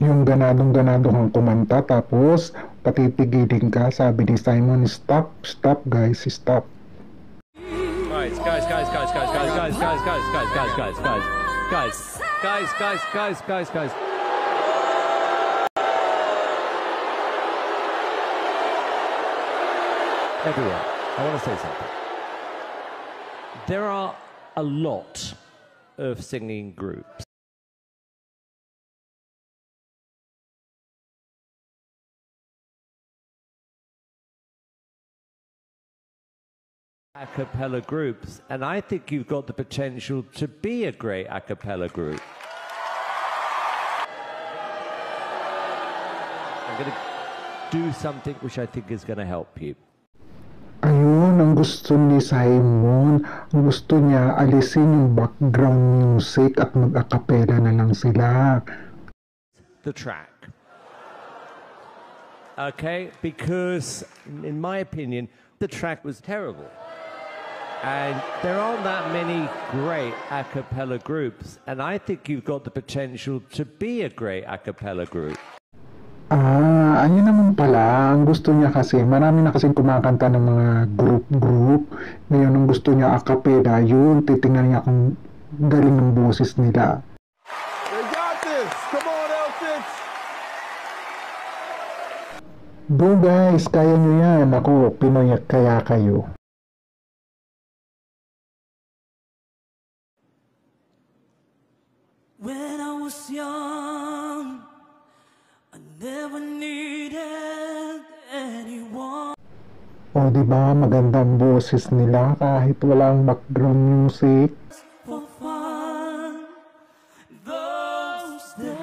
Yung ganadong-ganado kang kumanta tapos patitigilin ka, sabi ni Simon, stop, stop guys, stop. Guys. Everyone, I want to say something. There are a lot of singing groups. A cappella groups, and I think you've got the potential to be a great a cappella group. I'm going to do something which I think is going to help you. Ayun, ang gusto ni Simon, ang gusto niya alisin yung background music at mag-acapella na lang sila. The track. Okay, because in my opinion, the track was terrible. And there aren't that many great a cappella groups, and I think you've got the potential to be a great a cappella group. Ayun naman pala, ang gusto niya kasi, marami na kasing kumakanta ng mga group. Ngayon, ang gusto niya a cappella, yun, titingnan niya kung galing ng boses nila. They got this! Come on, L6! Go guys, kaya nyo yan. Ako, Pinoy kaya kayo. When I was young, I never needed anyone. O diba, magandang boses nila kahit walang background music. For fun, those that